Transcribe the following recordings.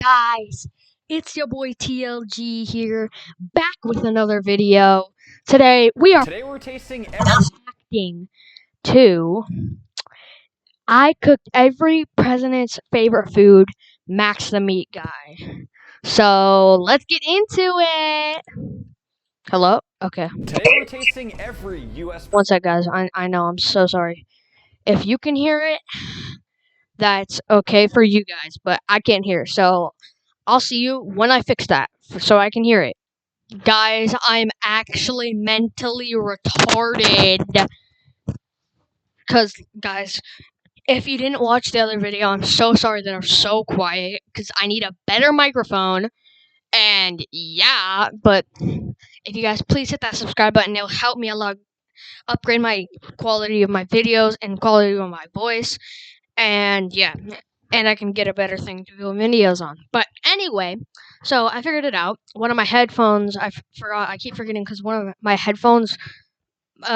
Guys, it's your boy TLG here, back with another video. Today we're tasting reacting to I cooked every president's favorite food, Max the Meat Guy. So let's get into it. Hello? Okay. Today we're tasting every U.S. One sec, guys. I know, I'm so sorry. If you can hear it, that's okay for you guys, but I can't hear. So I'll see you when I fix that so I can hear it. Guys, I'm actually mentally retarded. Because, guys, if you didn't watch the other video, I'm so sorry that I'm so quiet. Because I need a better microphone. And, yeah, but if you guys please hit that subscribe button, it'll help me a lot upgrade my quality of my videos and quality of my voice. And, yeah. And I can get a better thing to film videos on. But anyway, so I figured it out. One of my headphones, I forgot. I keep forgetting because one of my headphones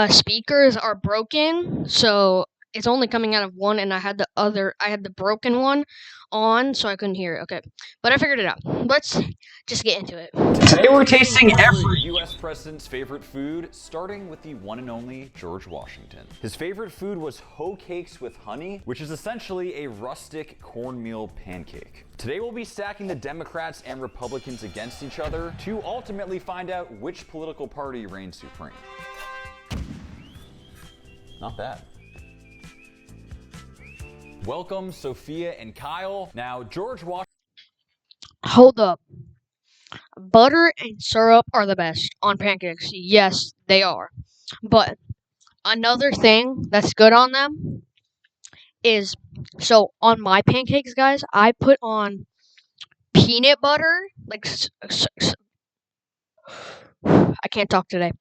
speakers are broken. So it's only coming out of one, and I had the broken one on, so I couldn't hear it. Okay, but I figured it out. Let's just get into it. Today we're tasting every U.S. president's favorite food, starting with the one and only George Washington. His favorite food was hoe cakes with honey, which is essentially a rustic cornmeal pancake. Today we'll be stacking the Democrats and Republicans against each other to ultimately find out which political party reigns supreme. Not bad. Welcome, Sophia and Kyle. Now, George Washington. Hold up. Butter and syrup are the best on pancakes. Yes, they are. But another thing that's good on them is, so on my pancakes, guys, I put on peanut butter. I can't talk today.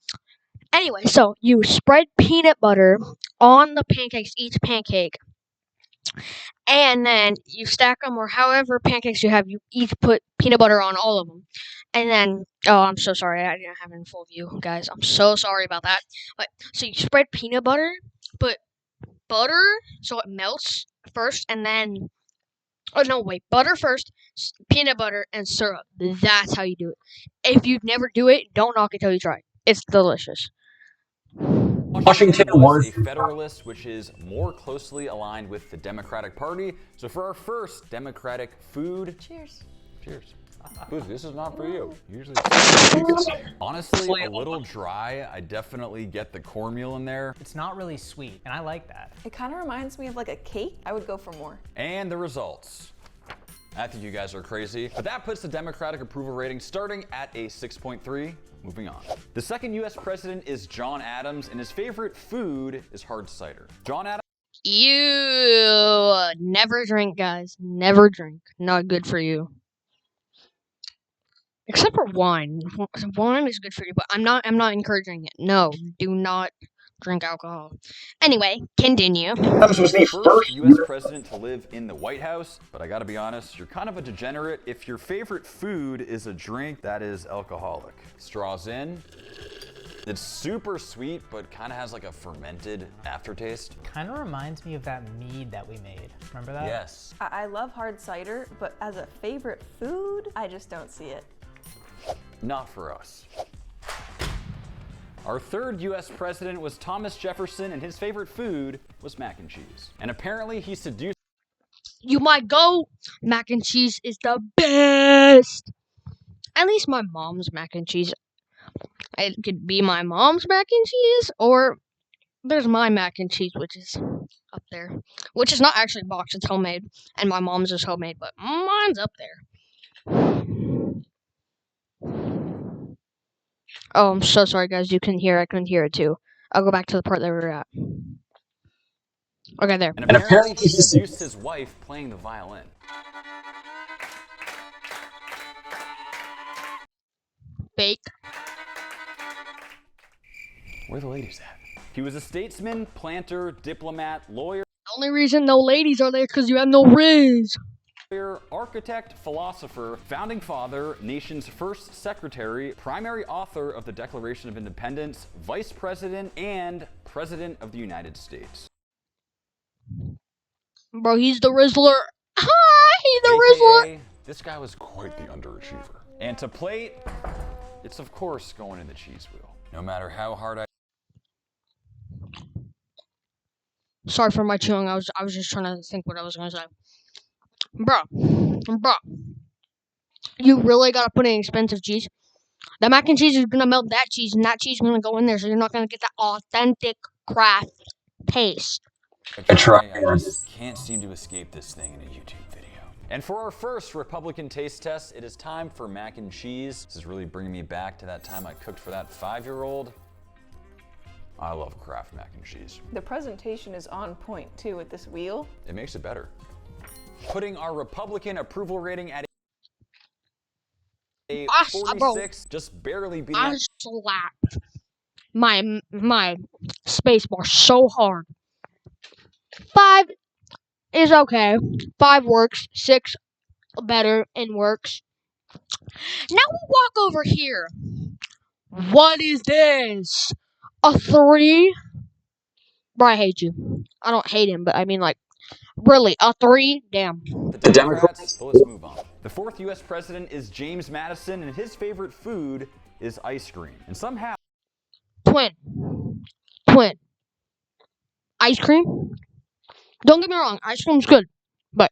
Anyway, so you spread peanut butter on the pancakes, each pancake, and then you stack them, or however pancakes you have, you each put peanut butter on all of them. And then, oh, I'm so sorry, I didn't have it in full view, guys. I'm so sorry about that. But so you spread peanut butter, put butter so it melts first, and then, oh no, wait, butter first, peanut butter, and syrup. That's how you do it. If you never do it, don't knock it till you try it. It's delicious. Washington was a Federalist, which is more closely aligned with the Democratic Party. So for our first Democratic food, cheers. Cheers. Boozy, this is not for you. Usually, honestly, a little dry. I definitely get the cornmeal in there. It's not really sweet, and I like that. It kind of reminds me of like a cake. I would go for more. And the results. I think you guys are crazy, but that puts the Democratic approval rating starting at a 6.3. Moving on. The second U.S. president is John Adams, and his favorite food is hard cider. John Adams. You never drink, guys. Never drink. Not good for you. Except for wine. Wine is good for you, but I'm not encouraging it. No, do not drink alcohol. Anyway, continue. Adams was the first U.S. president to live in the White House, but I gotta be honest, you're kind of a degenerate if your favorite food is a drink that is alcoholic. Straws in. It's super sweet, but kind of has like a fermented aftertaste. Kind of reminds me of that mead that we made. Remember that? Yes. I love hard cider, but as a favorite food, I just don't see it. Not for us. Our third U.S. president was Thomas Jefferson, and his favorite food was mac and cheese. And apparently he seduced. You might go. Mac and cheese is the best. At least my mom's mac and cheese. It could be my mom's mac and cheese, or there's my mac and cheese, which is up there. Which is not actually boxed, it's homemade. And my mom's is homemade, but mine's up there. Oh, I'm so sorry, guys. You couldn't hear. I couldn't hear it, too. I'll go back to the part that we were at. Okay, there. And apparently he seduced his wife playing the violin. Fake. Where are the ladies at? He was a statesman, planter, diplomat, lawyer. The only reason no ladies are there because you have no riz. Architect, philosopher, founding father, nation's first secretary, primary author of the Declaration of Independence, vice president, and president of the United States. Bro, he's the Rizzler. Hi, he's the Rizzler. this guy was quite the underachiever. And to plate, it's of course going in the cheese wheel. No matter how hard I Sorry for my chewing. I was just trying to think what I was gonna say. Bro, you really gotta put in expensive cheese. The mac and cheese is gonna melt that cheese, and that cheese is gonna go in there, so you're not gonna get that authentic Kraft taste. I just can't seem to escape this thing in a YouTube video. And for our first Republican taste test, it is time for mac and cheese. This is really bringing me back to that time I cooked for that 5-year-old. I love Kraft mac and cheese. The presentation is on point too with this wheel. It makes it better. Putting our Republican approval rating at a 46, just barely beating I slapped my space bar so hard. 5 is okay. 5 works. 6 better and works. Now we walk over here. What is this? A 3? Bro, I hate you. I don't hate him, but I mean, like, really, a 3? Damn. the Democrats. But let's move on. The 4th U.S. president is James Madison, and his favorite food is ice cream. And somehow, Twin. Ice cream? Don't get me wrong, ice cream's good, but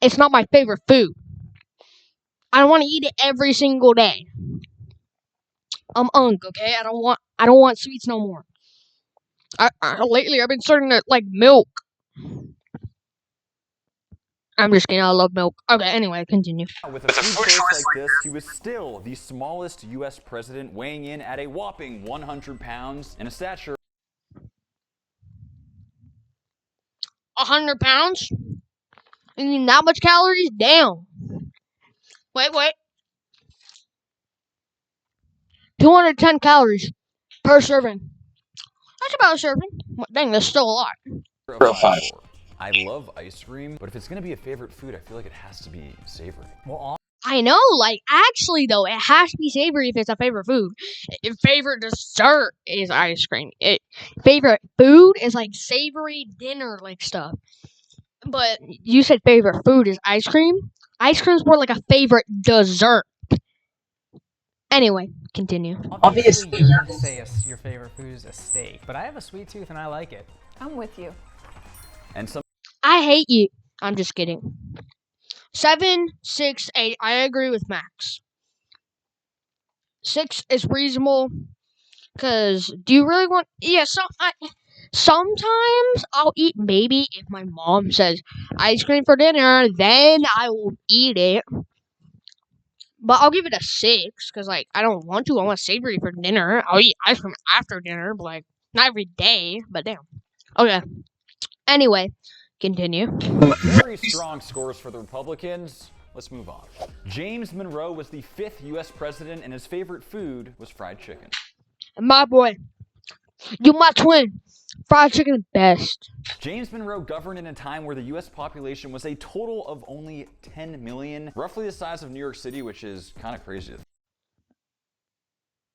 it's not my favorite food. I don't want to eat it every single day. I'm okay? I don't want sweets no more. Lately I've been starting to like milk. I'm just kidding, I love milk. Okay, anyway, continue. with a food choice like this, he was still the smallest U.S. president, weighing in at a whopping 100 pounds and a stature 100 pounds? You need that much calories? Damn. Wait. 210 calories per serving. That's about a serving. Dang, that's still a lot. of 5'4". I love ice cream, but if it's gonna be a favorite food, I feel like it has to be savory. Well, I know, like, actually, though, it has to be savory if it's a favorite food. If favorite dessert is ice cream. Favorite food is, like, savory dinner, like, stuff. But you said favorite food is ice cream? Ice cream's more like a favorite dessert. Anyway, continue. obviously you're going to say your favorite food is a steak, but I have a sweet tooth and I like it. I'm with you. And some I hate you. I'm just kidding. 7, 6, 8. I agree with Max. 6 is reasonable. Cause do you really want? Yeah. Sometimes I'll eat maybe if my mom says ice cream for dinner, then I will eat it. But I'll give it a 6 because like I don't want to. I want savory for dinner. I'll eat ice cream after dinner, but like not every day. But damn. Okay. Anyway, continue. very strong scores for the Republicans. Let's move on. James Monroe was the 5th U.S. president, and his favorite food was fried chicken. My boy, you my twin. Fried chicken is best. James Monroe governed in a time where the U.S. population was a total of only 10 million, roughly the size of New York City, which is kind of crazy.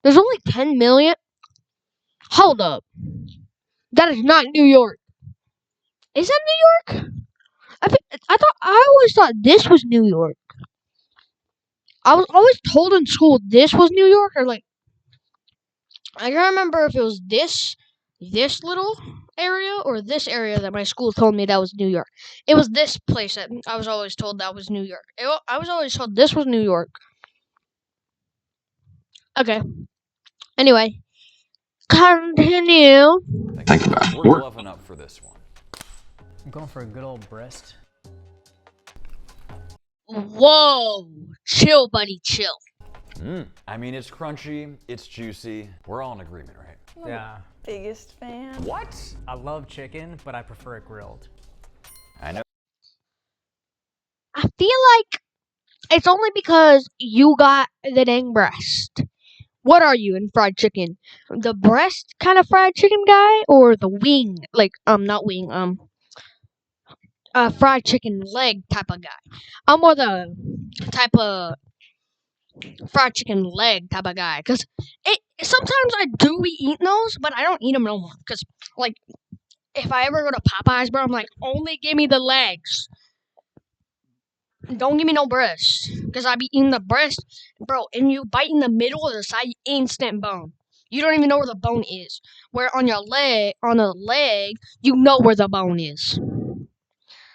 There's only 10 million? Hold up. That is not New York. Is that New York? I always thought this was New York. I was always told in school this was New York, or like, I can't remember if it was this little area or this area that my school told me that was New York. It was this place that I was always told that was New York. I was always told this was New York. Okay. Anyway, continue. Think about it. We're gloving up for this one. I'm going for a good old breast. Whoa, chill, buddy, chill. I mean, it's crunchy, it's juicy. We're all in agreement, right? Yeah. Biggest fan. What? I love chicken, but I prefer it grilled. I know. I feel like it's only because you got the dang breast. What are you in fried chicken? The breast kind of fried chicken guy, or the wing? Like, not wing, fried chicken leg type of guy. I'm more the type of fried chicken leg type of guy. Cause sometimes I do be eating those, but I don't eat them no more. Cause like, if I ever go to Popeyes, bro, I'm like, only give me the legs. Don't give me no breast, because I be eating the breast, bro. And you bite in the middle of the side, instant bone. You don't even know where the bone is. Where on your leg, on a leg, you know where the bone is.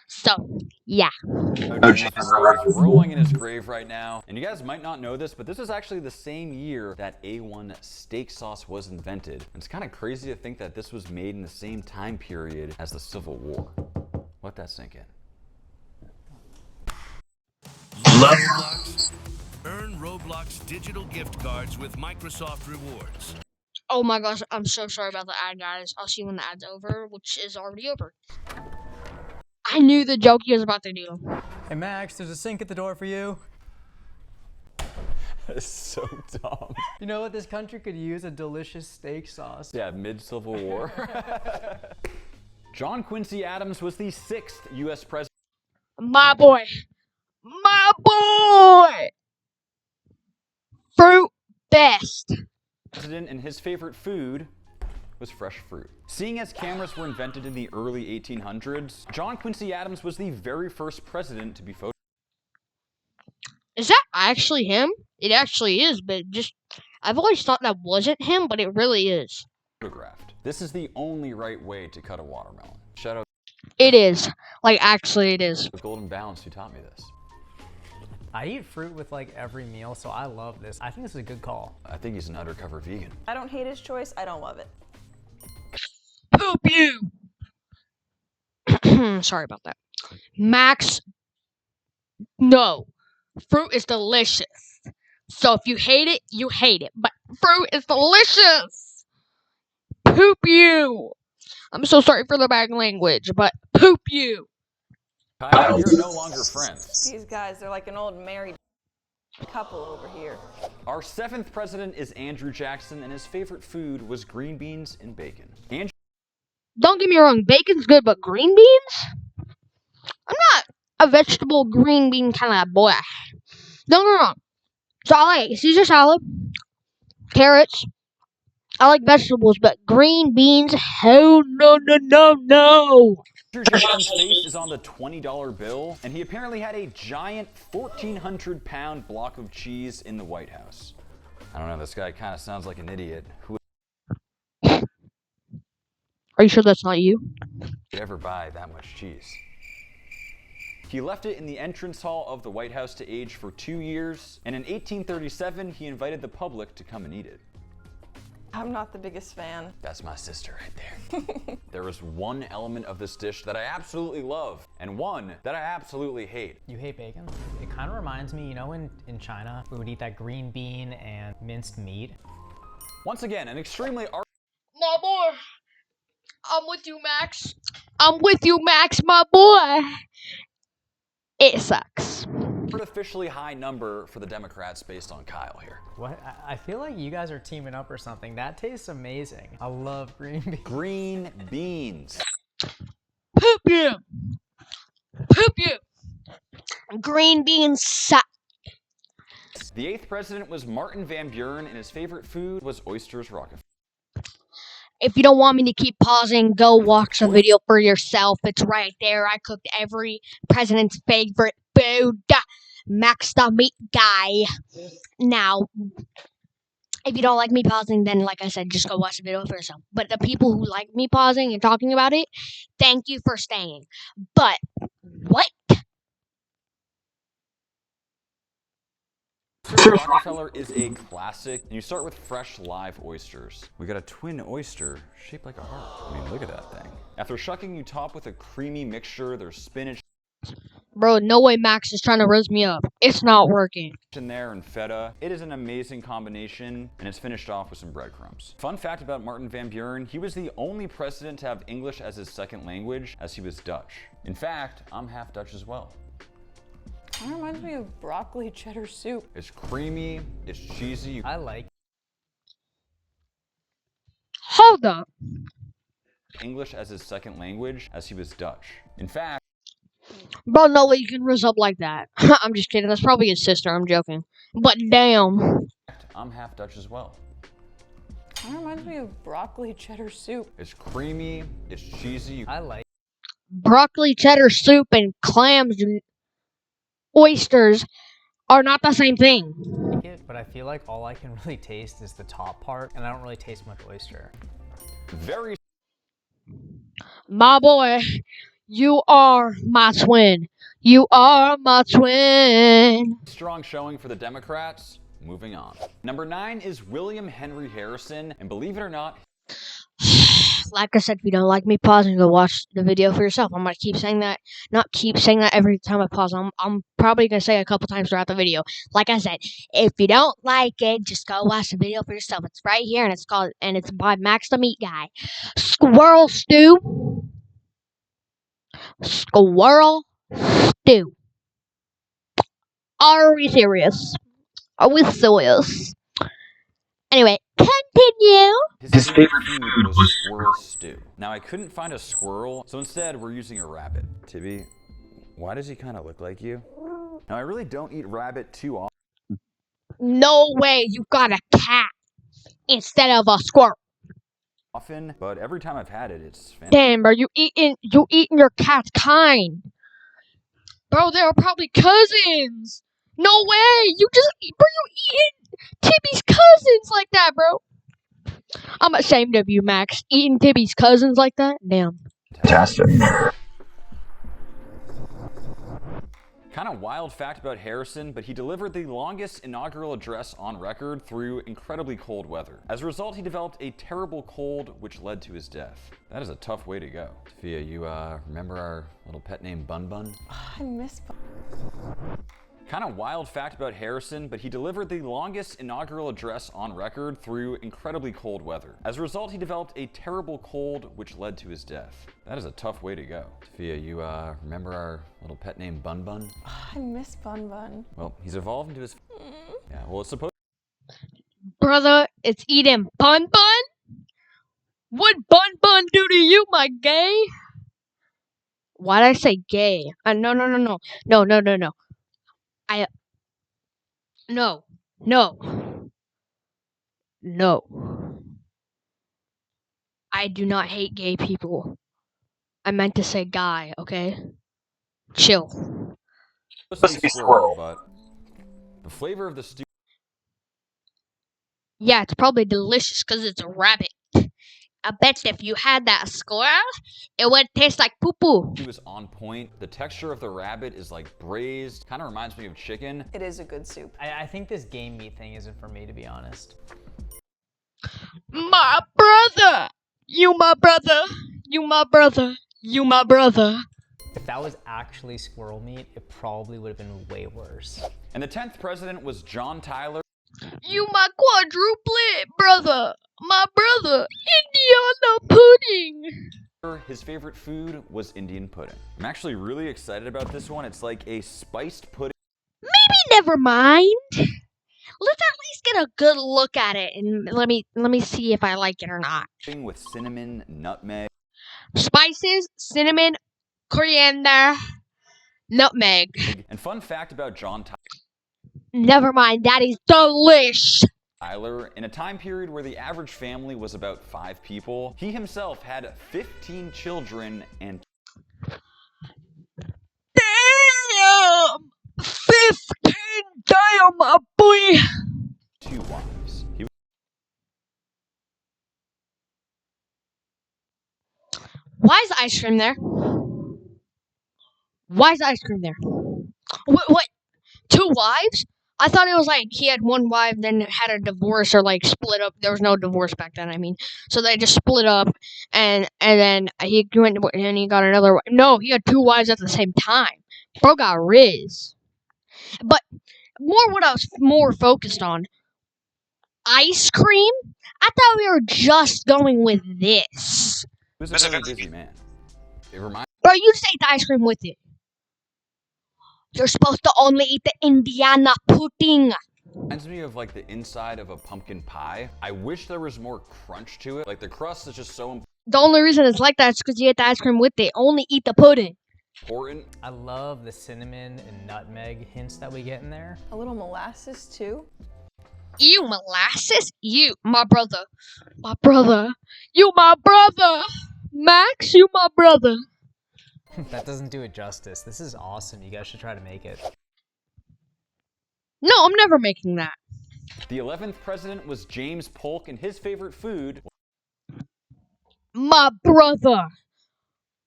So, yeah. James Monroe is rolling in his grave right now. And you guys might not know this, but this is actually the same year that A1 steak sauce was invented. And it's kind of crazy to think that this was made in the same time period as the Civil War. Let that sink in. Roblox. Earn Roblox digital gift cards with Microsoft Rewards. Oh my gosh, I'm so sorry about the ad, guys. I'll see you when the ad's over, which is already over. I knew the joke he was about to do. Hey Max, there's a sink at the door for you. That's so dumb. You know what? This country could use a delicious steak sauce. Yeah, mid-Civil War. John Quincy Adams was the 6th U.S. president. My boy. My boy! Fruit best. And his favorite food was fresh fruit. Seeing as cameras were invented in the early 1800s, John Quincy Adams was the very first president to be photographed. Is that actually him? It actually is, but just... I've always thought that wasn't him, but it really is. This is the only right way to cut a watermelon. Shout out It is. Like, actually it is. to Golden Balance who taught me this. I eat fruit with like every meal, so I love this. I think this is a good call. I think he's an undercover vegan. I don't hate his choice. I don't love it. Poop you! Sorry about that. Max, no. Fruit is delicious. So if you hate it, you hate it. But fruit is delicious! Poop you! I'm so sorry for the bad language, but poop you! Kyle, you're no longer friends. These guys, they're like an old married couple over here. Our 7th president is Andrew Jackson, and his favorite food was green beans and bacon. Andrew Don't get me wrong, bacon's good, but green beans? I'm not a vegetable green bean kind of boy. Don't get me wrong. So I like Caesar salad, carrots. I like vegetables, but green beans? Hell no, no, no, no. Andrew Jackson's face is on the $20 bill, and he apparently had a giant 1,400-pound block of cheese in the White House. I don't know, this guy kind of sounds like an idiot. Who Are you sure that's not you? would ever buy that much cheese? He left it in the entrance hall of the White House to age for 2 years, and in 1837, he invited the public to come and eat it. I'm not the biggest fan. That's my sister right there. There is one element of this dish that I absolutely love, and one that I absolutely hate. You hate bacon? It kind of reminds me, you know, in China, we would eat that green bean and minced meat. Once again, an extremely My boy. I'm with you, Max. I'm with you, Max, my boy. It sucks. artificially high number for the Democrats based on Kyle here. What? I feel like you guys are teaming up or something. That tastes amazing. I love green beans. Green beans. Poop you. Poop you. Green beans suck. The 8th president was Martin Van Buren, and his favorite food was oysters Rockefeller. If you don't want me to keep pausing, go watch the video for yourself. It's right there. I cooked every president's favorite food. Max the meat guy. Now, if you don't like me pausing, then like I said, just go watch the video for yourself. But the people who like me pausing and talking about it, thank you for staying. But, what? Rockefeller is a classic, and you start with fresh live oysters. We got a twin oyster shaped like a heart. I mean, look at that thing. After shucking, you top with a creamy mixture. There's spinach Bro, no way Max is trying to roast me up. It's not working. in there and feta. It is an amazing combination, and it's finished off with some breadcrumbs. Fun fact about Martin Van Buren, he was the only president to have English as his second language, as he was Dutch. In fact, I'm half Dutch as well. That reminds me of broccoli cheddar soup. It's creamy, it's cheesy. I like Hold up. English as his second language, as he was Dutch. In fact, Bro, no way you can roast up like that. I'm just kidding. That's probably his sister. I'm joking. But damn. I'm half Dutch as well. That reminds me of broccoli cheddar soup. It's creamy, it's cheesy. I like Broccoli cheddar soup and clams. oysters are not the same thing. Like it, but I feel like all I can really taste is the top part, and I don't really taste much oyster. Very My boy, you are my twin. You are my twin. strong showing for the Democrats. Moving on. Number 9 is William Henry Harrison, and believe it or not, Like I said, if you don't like me, pause and go watch the video for yourself. I'm gonna keep saying that, not keep saying that every time I pause. I'm probably gonna say it a couple times throughout the video. Like I said, if you don't like it, just go watch the video for yourself. It's right here, and it's by Max the Meat Guy. Squirrel stew. Squirrel stew. Are we serious? Are we serious? Anyway, continue. his favorite food was squirrel stew. Now, I couldn't find a squirrel, so instead we're using a rabbit. Tibby, why does he kind of look like you? Now, I really don't eat rabbit too No way, you got a cat instead of a squirrel. often, but every time I've had it, it's fantastic. Damn, bro, you eating your cat's kind. Bro, they were probably cousins. No way, you eating Tibby's cousins like that, bro. I'm ashamed of you, Max. Eating Tibby's cousins like that? Damn. Kind of wild fact about Harrison, but he delivered the longest inaugural address on record through incredibly cold weather. As a result, he developed a terrible cold, which led to his death. That is a tough way to go. Sophia, you remember our little pet named Bun Bun? I miss Kind of wild fact about Harrison, but he delivered the longest inaugural address on record through incredibly cold weather. As a result, he developed a terrible cold, which led to his death. That is a tough way to go. Sophia, you remember our little pet named Bun Bun? I miss Bun Bun. Well, he's evolved into his... Yeah, well, it's supposed... Brother, it's eating Bun Bun? What Bun Bun do to you, my gay? Why'd I say gay? No. No. I do not hate gay people. I meant to say guy, okay? Chill. supposed to be squirrel, but the flavor of the stew Yeah, it's probably delicious because it's a rabbit. I bet if you had that squirrel, it would taste like poo-poo. is on point. The texture of the rabbit is like braised. Kind of reminds me of chicken. It is a good soup. I think this game meat thing isn't for me, to be honest. My brother! You my brother! You my brother! You my brother! If that was actually squirrel meat, it probably would have been way worse. And the 10th president was John Tyler. You my quadruplet brother! My brother! Indiana pudding! His favorite food was Indian pudding. I'm actually really excited about this one. It's like a spiced pudding Maybe never mind. Let's at least get a good look at it and let me see if I like it or not. with cinnamon, nutmeg, Spices, cinnamon, coriander, nutmeg. and fun fact about John Never mind, that is delish. Tyler, in a time period where the average family was about 5 people, he himself had 15 children and Damn! 15 damn, my boy! 2 wives. He Why is ice cream there? Why is ice cream there? What? 2 wives? I thought it was like he had 1 wife, then had a divorce or like split up. There was no divorce back then, I mean. So they just split up, and then he went and he got another wife. No, he had 2 wives at the same time. Bro got riz. But what I was more focused on, ice cream? I thought we were just going with this. was a very busy man. It reminds Bro, you just ate the ice cream with it. You're supposed to only eat the Indiana pudding. me of like the inside of a pumpkin pie. I wish there was more crunch to it. Like the crust is just so The only reason it's like that is because you ate the ice cream with it. Only eat the pudding. important. I love the cinnamon and nutmeg hints that we get in there. A little molasses too. You molasses? You, my brother. My brother. You my brother. Max, you my brother. That doesn't do it justice. This is awesome. You guys should try to make it. No, I'm never making that. The 11th president was James Polk, and his favorite food My brother.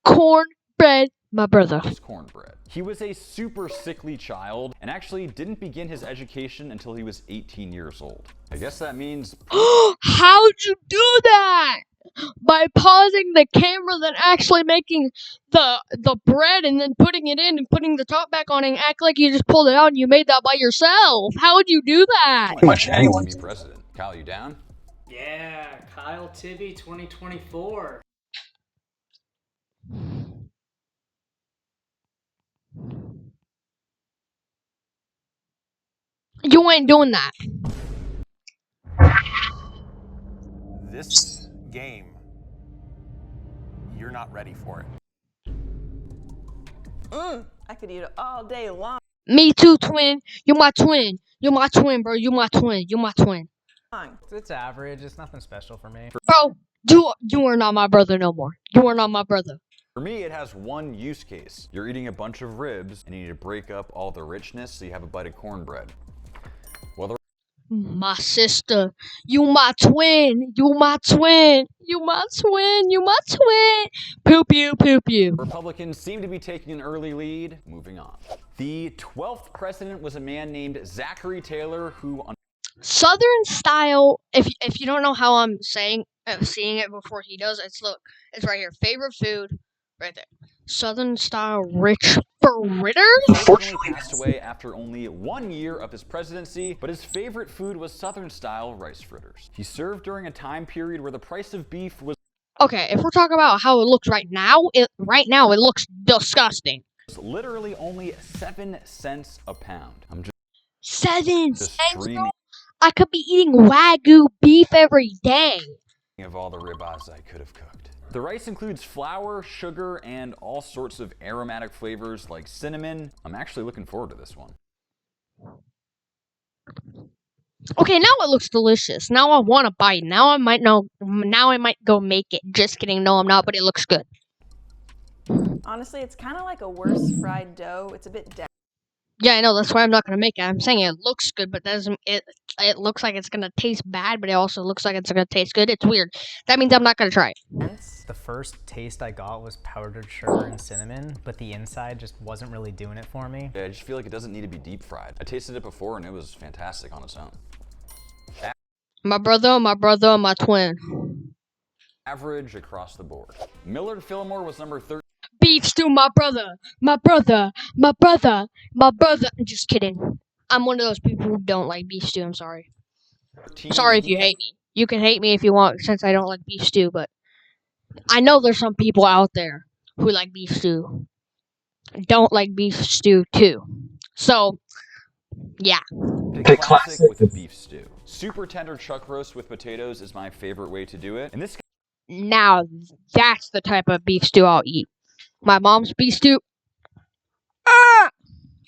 Cornbread. My brother. was cornbread. He was a super sickly child and actually didn't begin his education until he was 18 years old. I guess that means How'd you do that? By pausing the camera, then actually making the bread and then putting it in and putting the top back on and act like you just pulled it out and you made that by yourself. How would you do that? pretty much anyone can be president. Kyle, you down? Yeah, Kyle Tibby 2024. You ain't doing that. This game, you're not ready for it. I could eat it all day long. Me too, twin. You my twin. You my twin, bro. You my twin. You my twin. It's average. It's nothing special for me. Bro, you are not my brother no more. You are not my brother. For me, it has one use case. You're eating a bunch of ribs and you need to break up all the richness so you have a bite of cornbread. Well, the My sister. You my twin. You my twin. You my twin. You my twin. Poop you, poop you. Republicans seem to be taking an early lead. Moving on. The 12th president was a man named Zachary Taylor, who Southern style. If you don't know how I'm seeing it before he does, it's right here. Favorite food, right there. Southern style rich fritters. unfortunately passed away after only 1 year of his presidency, but his favorite food was Southern style rice fritters. He served during a time period where the price of beef was Okay, if we're talking about how it looks right now, it looks disgusting. literally only 7 cents a pound. I'm 7 just cents, bro? dreaming I could be eating Wagyu beef every day. of all the ribeyes I could have cooked. The rice includes flour, sugar, and all sorts of aromatic flavors like cinnamon. I'm actually looking forward to this one. Okay, now it looks delicious. Now I want to bite. Now I might go make it. Just kidding. No, I'm not, but it looks good. Honestly, it's kind of like a worse fried dough. It's a bit dense. Yeah, I know. That's why I'm not gonna make it. I'm saying it looks good, but it looks like it's gonna taste bad, but it also looks like it's gonna taste good. It's weird. That means I'm not gonna try it. The first taste I got was powdered sugar and cinnamon, but the inside just wasn't really doing it for me. Yeah, I just feel like it doesn't need to be deep fried. I tasted it before and it was fantastic on its own. My brother, my twin. Average across the board. Millard Fillmore was number 13. Beef stew, my brother, my brother, my brother, my brother. Just kidding. I'm one of those people who don't like beef stew. I'm sorry. Sorry if you hate me. You can hate me if you want, since I don't like beef stew, but I know there's some people out there who like beef stew. Don't like beef stew too. So, yeah. A classic with a beef stew. Super tender chuck roast with potatoes is my favorite way to do it. And this Now, that's the type of beef stew I'll eat. My mom's beef stew.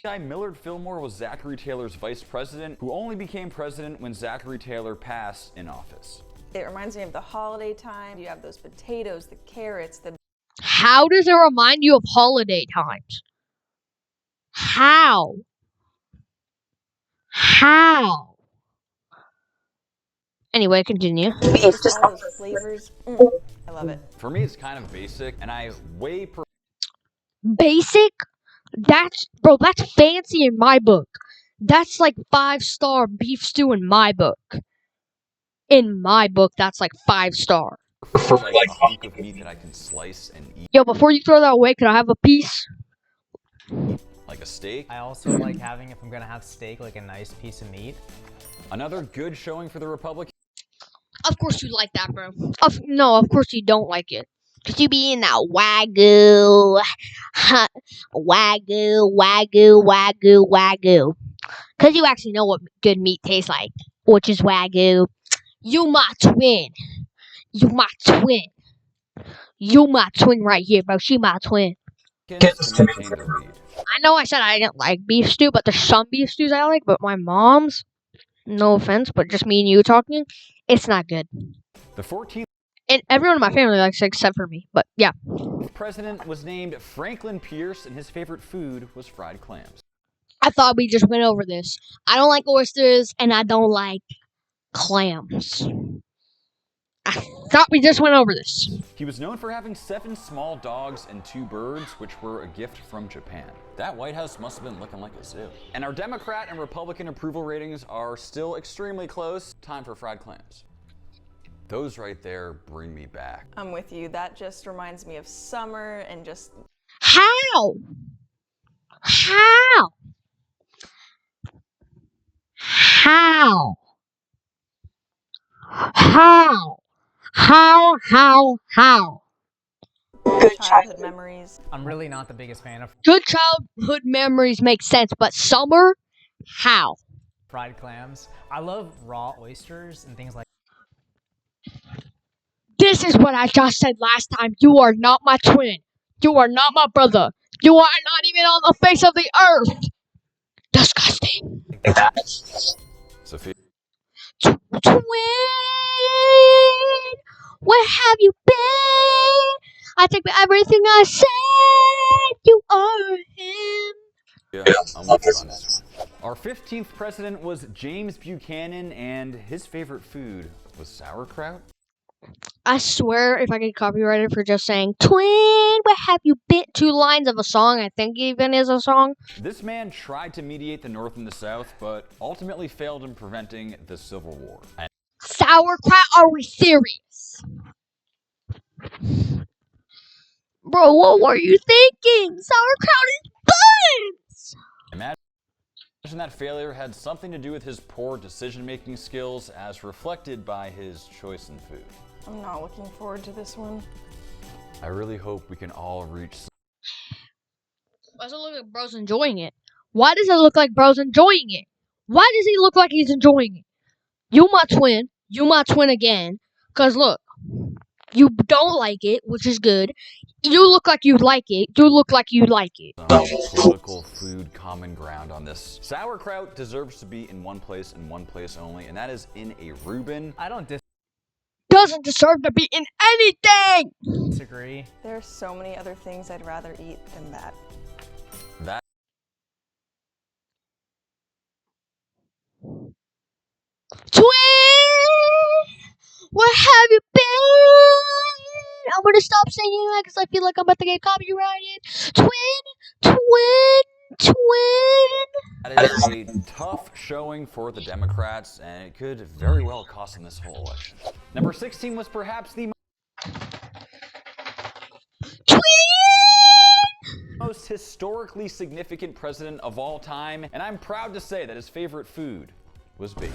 guy, Millard Fillmore, was Zachary Taylor's vice president, who only became president when Zachary Taylor passed in office. It reminds me of the holiday time. You have those potatoes, the carrots, the How does it remind you of holiday times? How? Anyway, continue. just all those flavors. I love it. For me, it's kind of basic, and I way prefer Basic? That's fancy in my book. That's like 5-star beef stew in my book. In my book, that's like 5-star. like a hunk of meat that I can slice and eat, Yo, before you throw that away, can I have a piece? like a steak. I also like having, if I'm gonna have steak, like a nice piece of meat. Another good showing for the Republicans. Of course you like that, bro. No, of course you don't like it. Cause you be in that Wagyu. Wagyu. Cause you actually know what good meat tastes like, which is Wagyu. You my twin. You my twin right here, bro. She my twin. To maintain their lead. I know I said I didn't like beef stew, but there's some beef stews I like, but my mom's, no offense, but just me and you talking, it's not good. The 14th And everyone in my family likes it except for me, but yeah. president was named Franklin Pierce, and his favorite food was fried clams. I thought we just went over this. I don't like oysters, and I don't like clams. I thought we just went over this. He was known for having 7 small dogs and 2 birds, which were a gift from Japan. That White House must have been looking like a zoo. And our Democrat and Republican approval ratings are still extremely close. Time for fried clams. Those right there bring me back. I'm with you. That just reminds me of summer and just. How? How? How? How? How? Good childhood memories. I'm really not the biggest fan of Good childhood memories make sense, but summer? How? fried clams. I love raw oysters and things like This is what I just said last time. You are not my twin. You are not my brother. You are not even on the face of the earth. Disgusting. Sophia. Twin, where have you been? I take back everything I said. You are him. Yeah, I'm with you on this one. Our 15th president was James Buchanan, and his favorite food was sauerkraut. I swear, if I get copyrighted for just saying, twin, where have you been? 2 lines of a song, I think even is a song. This man tried to mediate the North and the South, but ultimately failed in preventing the Civil War. Sauerkraut? Are we serious? Bro, what were you thinking? Sauerkraut is buns! Imagine that failure had something to do with his poor decision-making skills as reflected by his choice in food. I'm not looking forward to this one. I really hope we can all reach. Why does it look like bro's enjoying it? Why does it look like bro's enjoying it? Why does he look like he's enjoying it? You my twin. You my twin again. Cause look, you don't like it, which is good. You look like you like it. You look like you like it. Some political food common ground on this. Sauerkraut deserves to be in one place and one place only, and that is in a Reuben. I don't Doesn't deserve to be in anything. disagree. There are so many other things I'd rather eat than that. That Twin, where have you been? I'm gonna stop singing that because I feel like I'm about to get copyrighted. Twin. that is a tough showing for the Democrats, and it could very well cost them this whole election. Number 16 was perhaps the Twin. most historically significant president of all time, and I'm proud to say that his favorite food was bacon.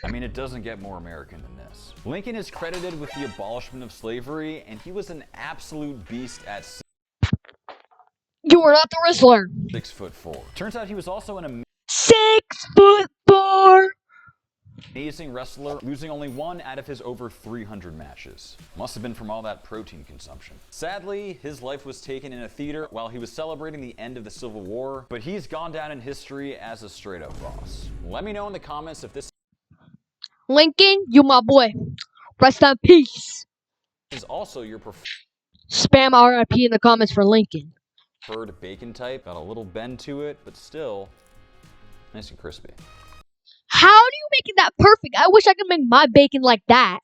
I mean, it doesn't get more American than this. Lincoln is credited with the abolishment of slavery, and he was an absolute beast at You are not the wrestler. 6'4". Turns out he was also an 6'4". amazing wrestler, losing only 1 out of his over 300 matches. Must have been from all that protein consumption. Sadly, his life was taken in a theater while he was celebrating the end of the Civil War, but he's gone down in history as a straight-up boss. Let me know in the comments if this Lincoln, you my boy. Rest in peace. is also your Spam RIP in the comments for Lincoln. preferred bacon type. Got a little bend to it, but still nice and crispy. How do you make it that perfect? I wish I could make my bacon like that.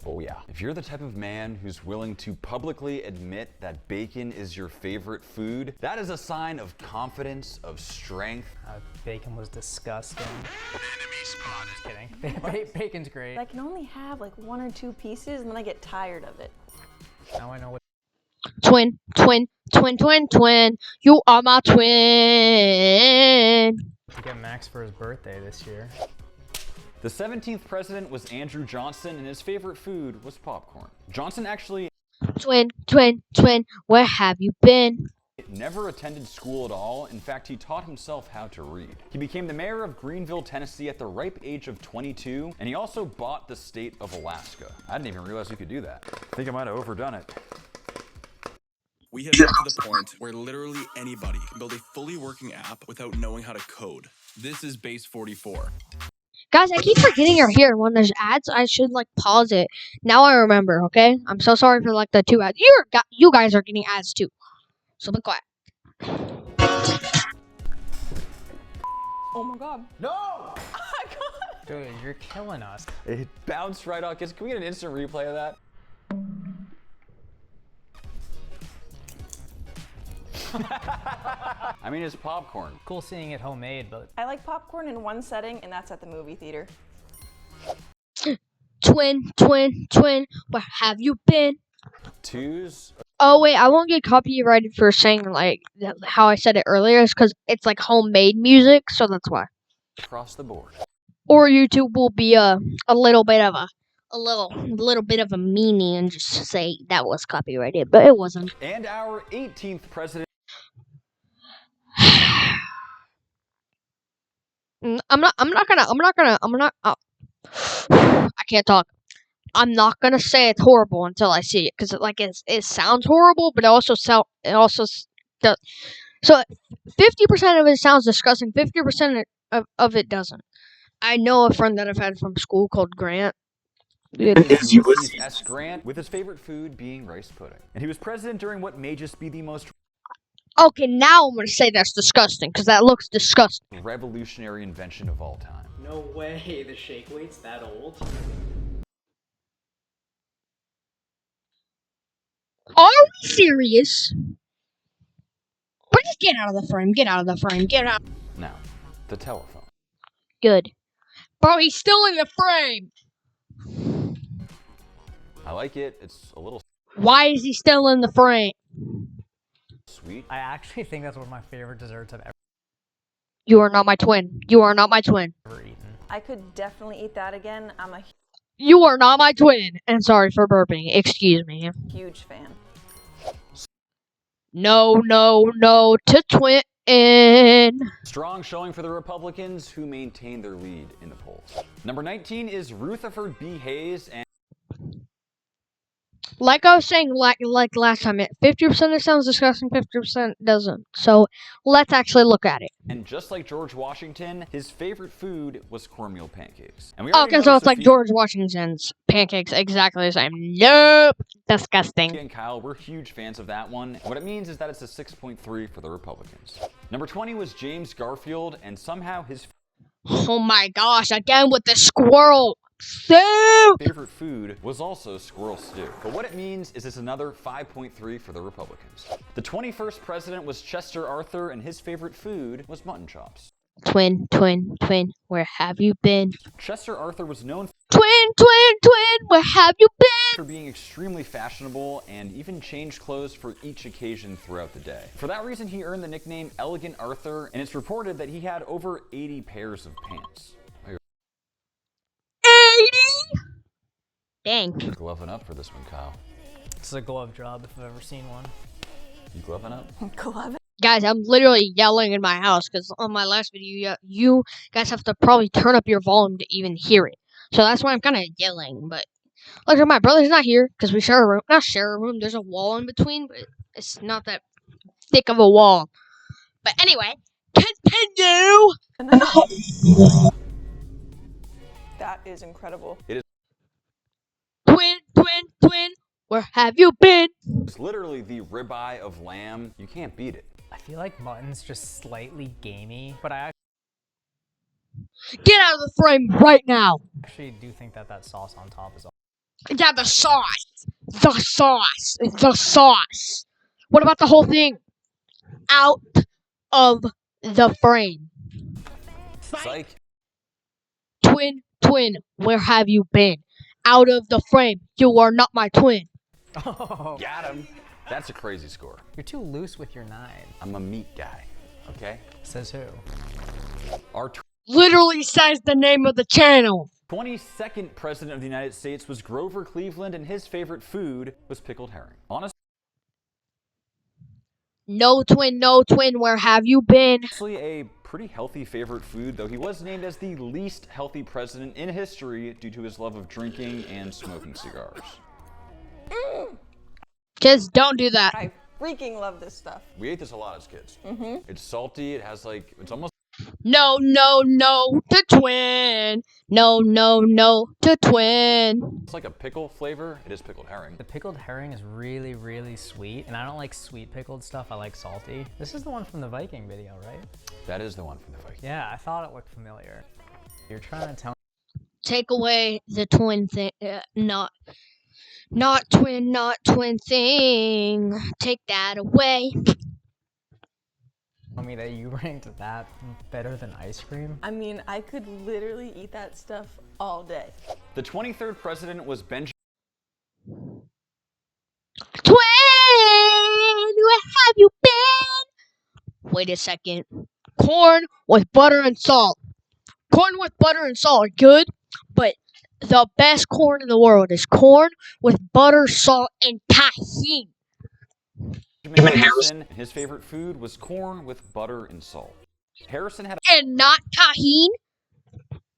Oh yeah. If you're the type of man who's willing to publicly admit that bacon is your favorite food, that is a sign of confidence, of strength. Bacon was disgusting. No, I'm just kidding. Bacon's great. I can only have like 1 or 2 pieces and then I get tired of it. Now I know what. Twin. You are my twin. To get Max for his birthday this year. The 17th president was Andrew Johnson, and his favorite food was popcorn. Johnson actually Twin. Where have you been? never attended school at all. In fact, he taught himself how to read. He became the mayor of Greenville, Tennessee at the ripe age of 22, and he also bought the state of Alaska. I didn't even realize you could do that. I think I might have overdone it. We have got to the point where literally anybody can build a fully working app without knowing how to code. This is Base 44. Guys, I keep forgetting you're here. When there's ads, I should like pause it. Now I remember, okay? I'm so sorry for like the 2 ads. You guys are getting ads too. So be quiet. Oh my god. No! Dude, you're killing us. It bounced right off. Can we get an instant replay of that? I mean, it's popcorn. Cool seeing it homemade, but I like popcorn in one setting, and that's at the movie theater. Twin, where have you been? Twos. Oh wait, I won't get copyrighted for saying like how I said it earlier. It's because it's like homemade music, so that's why. Across the board. Or YouTube will be a little bit of a little bit of a meanie and just say that was copyrighted, but it wasn't. And our 18th president. I can't talk. I'm not gonna say it's horrible until I see it, because it sounds horrible, but it also does. So 50% of it sounds disgusting. 50% of it doesn't. I know a friend that I've had from school called Grant. Ulysses S. Grant, with his favorite food being rice pudding. And he was president during what may just be the most Okay, now I'm gonna say that's disgusting, because that looks disgusting. revolutionary invention of all time. No way, the shake weight's that old? Are we serious? But just get out of the frame. Get out of the frame. Get out. Now, the telephone. Good. Bro, he's still in the frame. I like it. It's a little Why is he still in the frame? sweet. I actually think that's one of my favorite desserts I've You are not my twin. You are not my twin. ever eaten. I could definitely eat that again. I'm a You are not my twin. And sorry for burping. Excuse me. huge fan. No to twin. Strong showing for the Republicans, who maintain their lead in the polls. Number 19 is Rutherford B. Hayes, and Like I was saying, like last time, 50% it sounds disgusting, 50% doesn't. So let's actually look at it. just like George Washington, his favorite food was cornmeal pancakes. And we Oh, already okay, know so it's like Sophia George Washington's pancakes, exactly the same. Nope, disgusting. and Kyle, we're huge fans of that one. What it means is that it's a 6.3 for the Republicans. Number 20 was James Garfield, and somehow his Oh my gosh, again with the squirrel soup. favorite food was also squirrel stew. But what it means is it's another 5.3 for the Republicans. The 21st president was Chester Arthur, and his favorite food was mutton chops. Twin, where have you been? Chester Arthur was known Twin, where have you been? for being extremely fashionable and even changed clothes for each occasion throughout the day. For that reason, he earned the nickname Elegant Arthur, and it's reported that he had over 80 pairs of pants. 80? Dang. You're gloving up for this one, Kyle. It's a glove job if I've ever seen one. You gloving up? Glove it. Guys, I'm literally yelling in my house because on my last video, you guys have to probably turn up your volume to even hear it. So that's why I'm kind of yelling. But look, my brother's not here because we share a room. Not share a room. There's a wall in between, but it's not that thick of a wall. But anyway, continue. That is incredible. Twin, where have you been? It's literally the ribeye of lamb. You can't beat it. I feel like mutton's just slightly gamey, but I Get out of the frame right now. actually do think that that sauce on top is Yeah, the sauce. The sauce. What about the whole thing? Out of the frame. Psych. Twin, where have you been? Out of the frame. You are not my twin. Oh, Got him. That's a crazy score. you're too loose with your 9. I'm a meat guy, okay? Says who? Our Literally says the name of the channel. 22nd president of the United States was Grover Cleveland, and his favorite food was pickled herring. No twin, where have you been? Honestly, a pretty healthy favorite food, though he was named as the least healthy president in history due to his love of drinking and smoking cigars. Just don't do that. I freaking love this stuff. We ate this a lot as kids. It's salty, it has it's almost No, no, no to twin. No, no, no to twin. It's like a pickle flavor. It is pickled herring. The pickled herring is really, really sweet, and I don't like sweet pickled stuff. I like salty. This is the one from the Viking video, right? That is the one from the Viking. Yeah, I thought it looked familiar. You're trying to tell Take away the twin thing. Not twin thing. Take that away. me that you ranked that better than ice cream? I mean, I could literally eat that stuff all day. The 23rd president was Benjamin. Twin, where have you been? Wait a second. Corn with butter and salt. Corn with butter and salt are good, but the best corn in the world is corn with butter, salt, and tahini. Benjamin Harrison, his favorite food was corn with butter and salt. Harrison had And not tahini?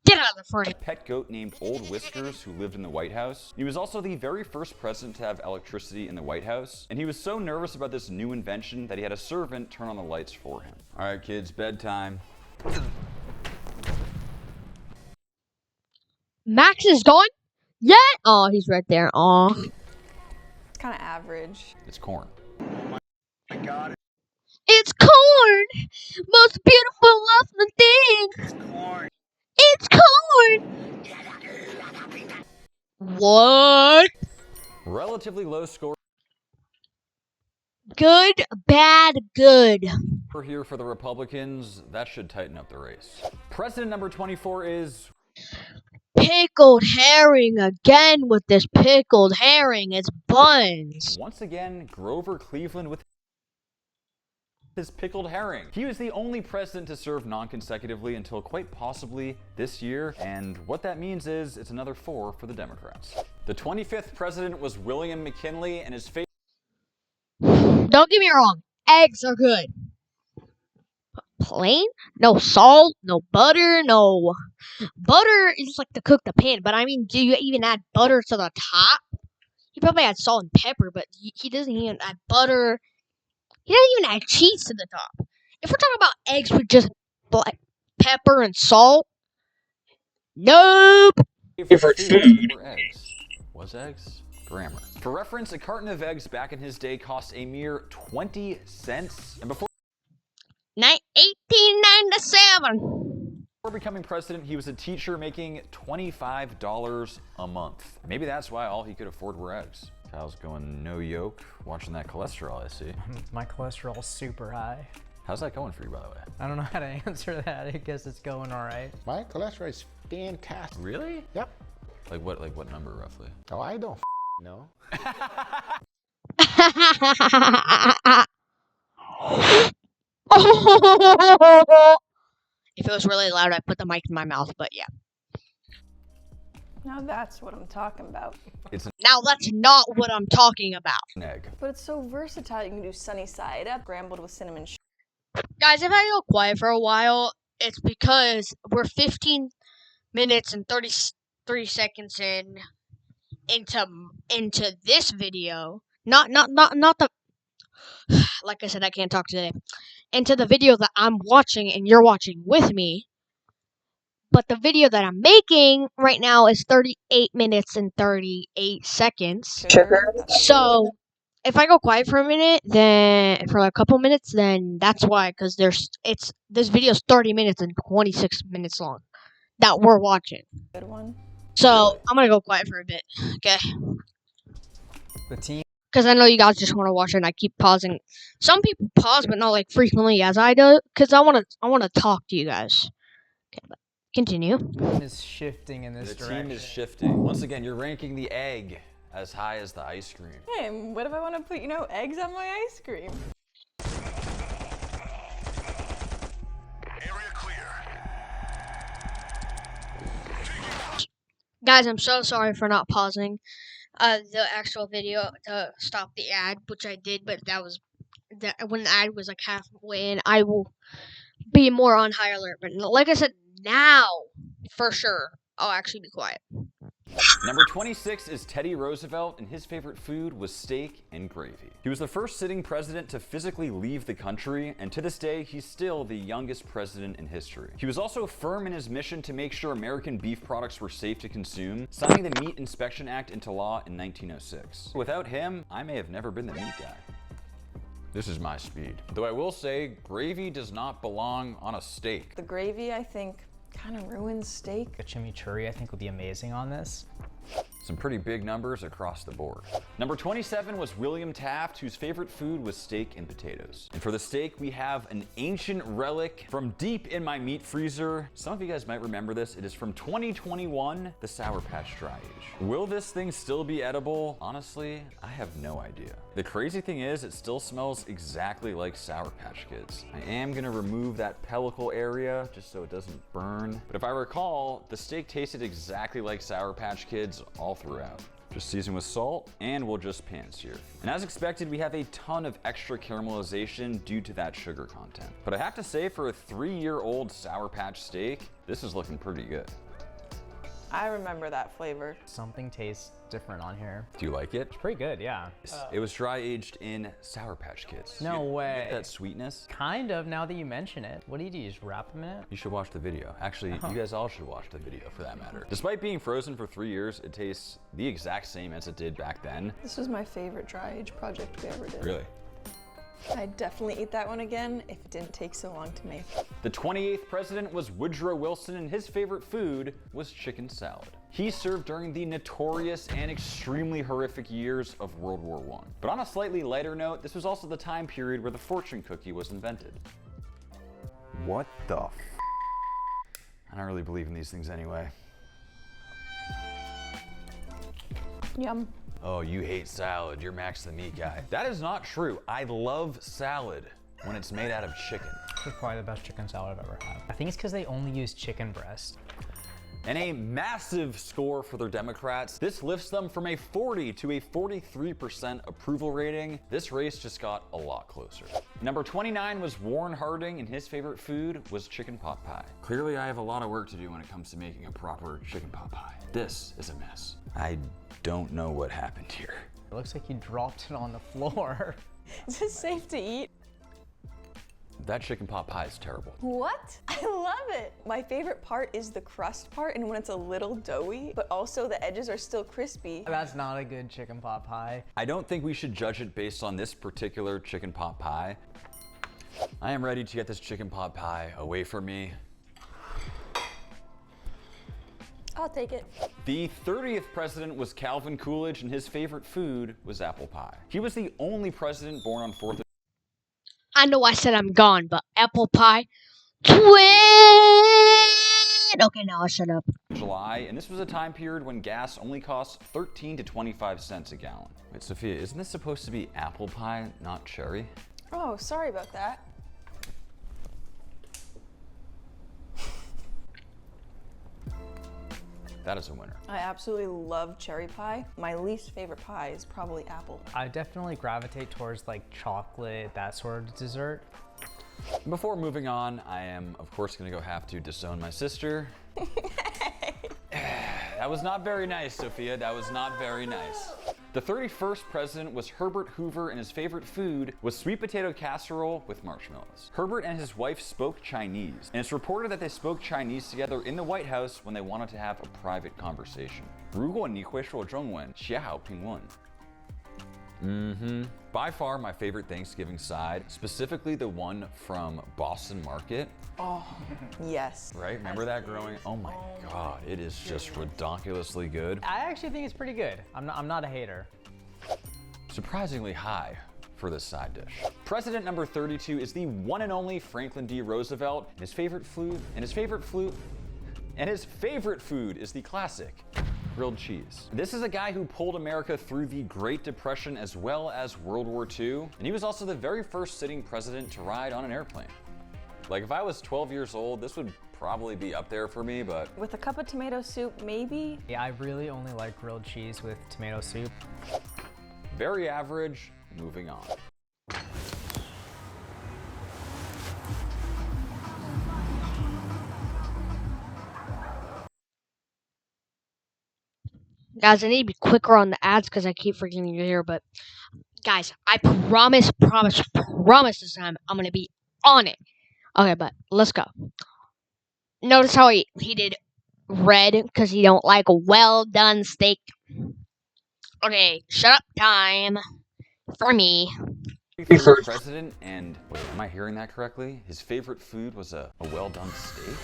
Get out of the frame. a pet goat named Old Whiskers who lived in the White House. He was also the very first president to have electricity in the White House, and he was so nervous about this new invention that he had a servant turn on the lights for him. All right, kids, bedtime. Max is gone? Yet? Oh, he's right there. Aw. It's kind of average. It's corn. It's corn! Most beautiful, lovely thing! It's corn! It's corn! What? Relatively low score Good, bad, good. here for the Republicans. That should tighten up the race. President number 24 is Pickled herring again with this pickled herring. It's buns. once again Grover Cleveland with his pickled herring. He was the only president to serve non-consecutively until quite possibly this year, and what that means is it's another 4 for the Democrats. The 25th president was William McKinley, and his favorite Don't get me wrong. Eggs are good. Plain? No salt, no butter, no... Butter is like to cook the pan, but I mean, do you even add butter to the top? He probably adds salt and pepper, but he doesn't even add butter. He doesn't even add cheese to the top. If we're talking about eggs with just black pepper and salt, nope. favorite food were eggs. Was eggs? Grammar. For reference, a carton of eggs back in his day cost a mere 20 cents, and before 1897. becoming president, he was a teacher making $25 a month. Maybe that's why all he could afford were eggs. Kyle's going no yolk, watching that cholesterol, I see. My cholesterol's super high. How's that going for you, by the way? I don't know how to answer that. I guess it's going all right. My cholesterol is fantastic. Really? Yep. Like what number roughly? Oh, I don't know. If it was really loud, I'd put the mic in my mouth, but yeah. Now that's what I'm talking about. It's Now that's not what I'm talking about. an egg. But it's so versatile. You can do sunny side up, scrambled with cinnamon sugar. Guys, if I go quiet for a while, it's because we're 15 minutes and 33 seconds into this video. Not the like I said, I can't talk today. Into the video that I'm watching and you're watching with me. But the video that I'm making right now is 38 minutes and 38 seconds. Sugar. So if I go quiet for a minute, then for like a couple minutes, then that's why, because this video is 30 minutes and 26 minutes long that we're watching. Good one. So I'm gonna go quiet for a bit, okay? The team Because I know you guys just want to watch it, and I keep pausing. Some people pause, but not like frequently as I do, because I wanna talk to you guys. Okay, but continue. is shifting in this The direction. team is shifting. Once again, you're ranking the egg as high as the ice cream. Hey, what if I want to put, eggs on my ice cream? Area clear. Guys, I'm so sorry for not pausing the actual video to stop the ad, which I did, but when the ad was like halfway in. I will be more on high alert, but like I said, now for sure I'll actually be quiet. Number 26 is Teddy Roosevelt, and his favorite food was steak and gravy. He was the first sitting president to physically leave the country, and to this day, he's still the youngest president in history. He was also firm in his mission to make sure American beef products were safe to consume, signing the Meat Inspection Act into law in 1906. Without him, I may have never been the meat guy. This is my speed. Though I will say, gravy does not belong on a steak. The gravy, I think, kind of ruins steak. A chimichurri, I think, would be amazing on this. Some pretty big numbers across the board. Number 27 was William Taft, whose favorite food was steak and potatoes. And for the steak, we have an ancient relic from deep in my meat freezer. Some of you guys might remember this. It is from 2021, the Sour Patch Dry Age. Will this thing still be edible? Honestly, I have no idea. The crazy thing is, it still smells exactly like Sour Patch Kids. I am gonna remove that pellicle area just so it doesn't burn. But if I recall, the steak tasted exactly like Sour Patch Kids all throughout. Just season with salt, and we'll just pan sear. And as expected, we have a ton of extra caramelization due to that sugar content. But I have to say, for a 3-year-old Sour Patch steak, this is looking pretty good. I remember that flavor. Something tastes different on here. Do you like it? It's pretty good, yeah. It was dry aged in Sour Patch Kids. No way. Get that sweetness. Kind of, now that you mention it. What do? You just wrap them in it? You should watch the video. Actually, you guys all should watch the video for that matter. Despite being frozen for 3 years, it tastes the exact same as it did back then. This was my favorite dry age project we ever did. Really? I'd definitely eat that one again if it didn't take so long to make. The 28th president was Woodrow Wilson, and his favorite food was chicken salad. He served during the notorious and extremely horrific years of World War I. But on a slightly lighter note, this was also the time period where the fortune cookie was invented. What the f? I don't really believe in these things anyway. Yum. Oh, you hate salad. You're Max the meat guy. That is not true. I love salad when it's made out of chicken. This is probably the best chicken salad I've ever had. I think it's because they only use chicken breast. And a massive score for their Democrats. This lifts them from a 40 to a 43% approval rating. This race just got a lot closer. Number 29 was Warren Harding, and his favorite food was chicken pot pie. Clearly, I have a lot of work to do when it comes to making a proper chicken pot pie. This is a mess. I don't know what happened here. It looks like you dropped it on the floor. Is this safe to eat? That chicken pot pie is terrible. What? I love it. My favorite part is the crust part and when it's a little doughy, but also the edges are still crispy. That's not a good chicken pot pie. I don't think we should judge it based on this particular chicken pot pie. I am ready to get this chicken pot pie away from me. I'll take it. The 30th president was Calvin Coolidge, and his favorite food was apple pie. He was the only president born on 4th of I know I said I'm gone, but apple pie. Twin! Okay, now I'll shut up. July, and this was a time period when gas only cost 13 to 25 cents a gallon. Wait, Sophia, isn't this supposed to be apple pie, not cherry? Oh, sorry about that. That is a winner. I absolutely love cherry pie. My least favorite pie is probably apple. I definitely gravitate towards like chocolate, that sort of dessert. Before moving on, I am, of course, gonna have to disown my sister. That was not very nice, Sophia. That was not very nice. The 31st president was Herbert Hoover, and his favorite food was sweet potato casserole with marshmallows. Herbert and his wife spoke Chinese, and it's reported that they spoke Chinese together in the White House when they wanted to have a private conversation. 如果你会说中文，写好评论。By far my favorite Thanksgiving side, specifically the one from Boston Market. Oh, yes. Right? Remember that growing? Oh my God, it is just redonkulously good. I actually think it's pretty good. I'm not a hater. Surprisingly high for this side dish. President number 32 is the one and only Franklin D. Roosevelt. And his favorite food is the classic grilled cheese. This is a guy who pulled America through the Great Depression as well as World War II, and he was also the very first sitting president to ride on an airplane. Like, if I was 12 years old, this would probably be up there for me, but... With a cup of tomato soup, maybe? Yeah, I really only like grilled cheese with tomato soup. Very average, moving on. Guys, I need to be quicker on the ads because I keep forgetting you here. But guys, I promise this time I'm gonna be on it. Okay, but let's go. Notice how he did red because he don't like a well done steak. Okay, shut up time for me. Favorite president, and wait, am I hearing that correctly? His favorite food was a well-done steak?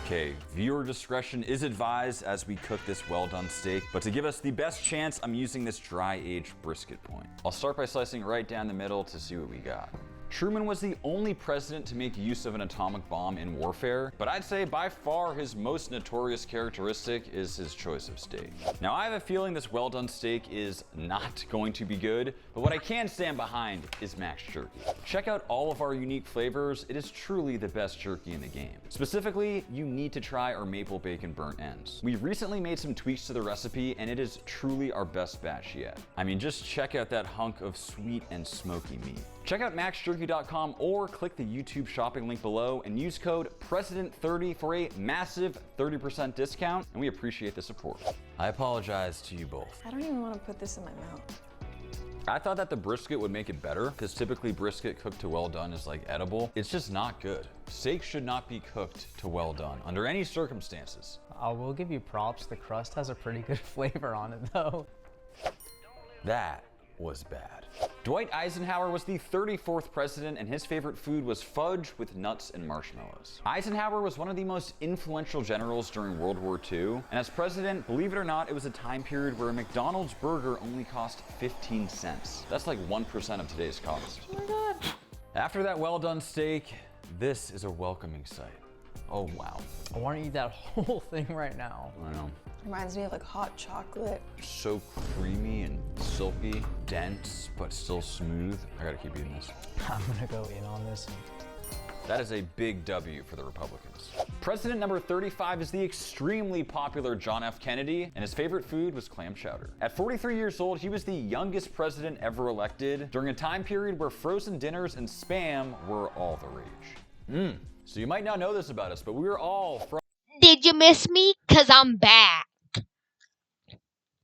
Okay, viewer discretion is advised as we cook this well-done steak, but to give us the best chance, I'm using this dry-aged brisket point. I'll start by slicing right down the middle to see what we got. Truman was the only president to make use of an atomic bomb in warfare, but I'd say by far his most notorious characteristic is his choice of steak. Now, I have a feeling this well-done steak is not going to be good, but what I can stand behind is Max Jerky. Check out all of our unique flavors. It is truly the best jerky in the game. Specifically, you need to try our maple bacon burnt ends. We recently made some tweaks to the recipe, and it is truly our best batch yet. I mean, just check out that hunk of sweet and smoky meat. Check out maxjerky.com or click the YouTube shopping link below and use code PRESIDENT30 for a massive 30% discount, and we appreciate the support. I apologize to you both. I don't even want to put this in my mouth. I thought that the brisket would make it better, because typically brisket cooked to well done is like edible. It's just not good. Steak should not be cooked to well done under any circumstances. I will give you props. The crust has a pretty good flavor on it though. That was bad. Dwight Eisenhower was the 34th president, and his favorite food was fudge with nuts and marshmallows. Eisenhower was one of the most influential generals during World War II, and as president, believe it or not, it was a time period where a McDonald's burger only cost 15 cents. That's like 1% of today's cost. Oh my God. After that well-done steak, this is a welcoming sight. Oh wow. I want to eat that whole thing right now. I know. Reminds me of like hot chocolate. So creamy and silky, dense, but still smooth. I gotta keep eating this. I'm gonna go in on this. That is a big W for the Republicans. President number 35 is the extremely popular John F. Kennedy, and his favorite food was clam chowder. At 43 years old, he was the youngest president ever elected during a time period where frozen dinners and Spam were all the rage. So you might not know this about us, but we were all Did you miss me? 'Cause I'm back.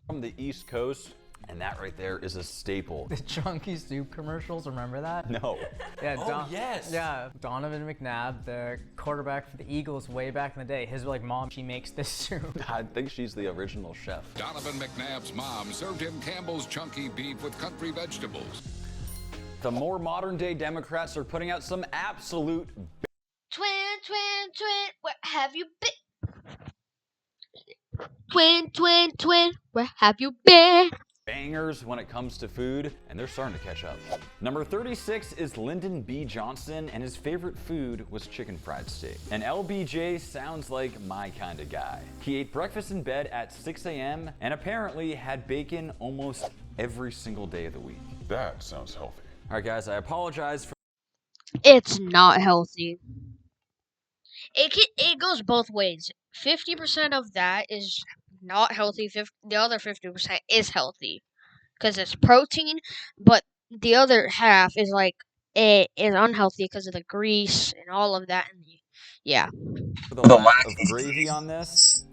from the East Coast, and that right there is a staple. The Chunky Soup commercials, remember that? No. Yeah, yes. Yeah, Donovan McNabb, the quarterback for the Eagles way back in the day. His like mom, she makes this soup. I think she's the original chef. Donovan McNabb's mom served him Campbell's chunky beef with country vegetables. The more modern day Democrats are putting out some absolute Twin, where have you been? Twin, where have you been? bangers when it comes to food, and they're starting to catch up. Number 36 is Lyndon B. Johnson, and his favorite food was chicken fried steak. And LBJ sounds like my kind of guy. He ate breakfast in bed at 6 a.m. and apparently had bacon almost every single day of the week. That sounds healthy. All right, guys, I apologize for... It's not healthy. It goes both ways. 50% of that is not healthy. The other 50% is healthy because it's protein, but the other half is like it is unhealthy because of the grease and all of that. And yeah. For the lack of gravy on this,